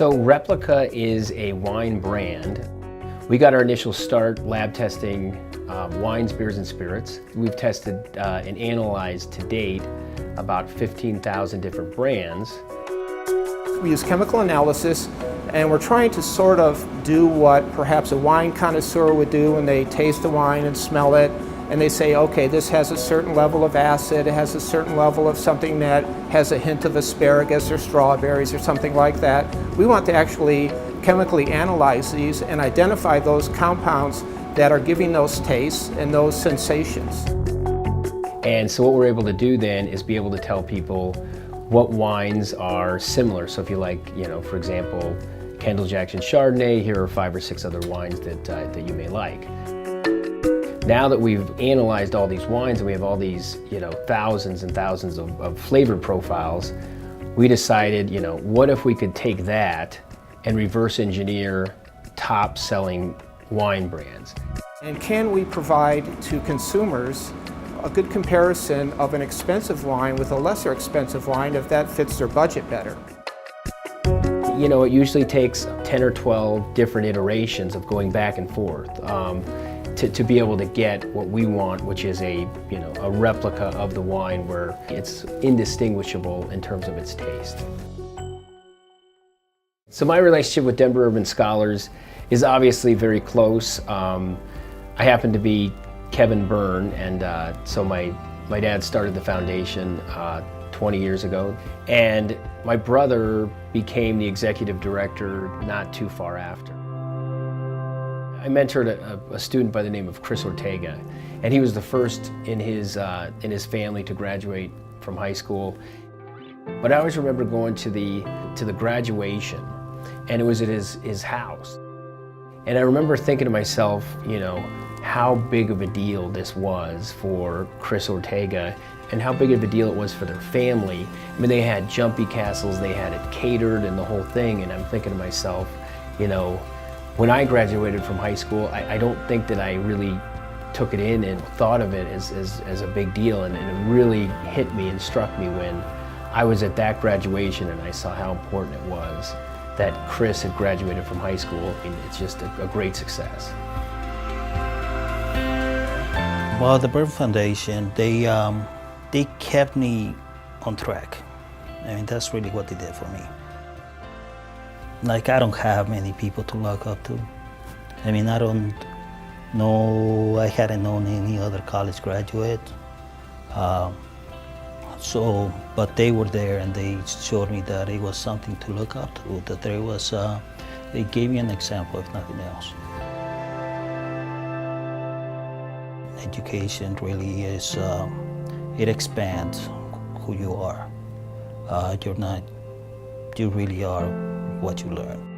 So Replica is a wine brand. We got our initial start lab testing wines, beers, and spirits. We've tested and analyzed to date about 15,000 different brands. We use chemical analysis, and we're trying to sort of do what perhaps a wine connoisseur would do when they taste the wine and smell it, and they say, okay, this has a certain level of acid, it has a certain level of something that has a hint of asparagus or strawberries or something like that. We want to actually chemically analyze these and identify those compounds that are giving those tastes and those sensations. And so what we're able to do then is be able to tell people what wines are similar. So if you like, for example, Kendall Jackson Chardonnay, here are 5 or 6 other wines that you may like. Now that we've analyzed all these wines and we have all these, thousands and thousands of flavor profiles, we decided, what if we could take that and reverse engineer top-selling wine brands? And can we provide to consumers a good comparison of an expensive wine with a lesser expensive wine if that fits their budget better? It usually takes 10 or 12 different iterations of going back and forth to be able to get what we want, which is a replica of the wine where it's indistinguishable in terms of its taste. So my relationship with Denver Urban Scholars is obviously very close. I happen to be Kevin Byrne, and so my dad started the foundation 20 years ago, and my brother became the executive director not too far after. I mentored a student by the name of Chris Ortega, and he was the first in his family to graduate from high school. But I always remember going to the graduation, and it was at his house. And I remember thinking to myself, how big of a deal this was for Chris Ortega and how big of a deal it was for their family. I mean, they had jumpy castles, they had it catered and the whole thing, and I'm thinking to myself, when I graduated from high school, I don't think that I really took it in and thought of it as a big deal, and it really hit me and struck me when I was at that graduation and I saw how important it was that Chris had graduated from high school. I mean, it's just a great success. Well, the Byrne Foundation, they kept me on track. I mean, that's really what they did for me. Like, I don't have many people to look up to. I mean, I hadn't known any other college graduate. But they were there and they showed me that it was something to look up to, that they gave me an example if nothing else. Education really is, it expands who you are. You really are what you learn.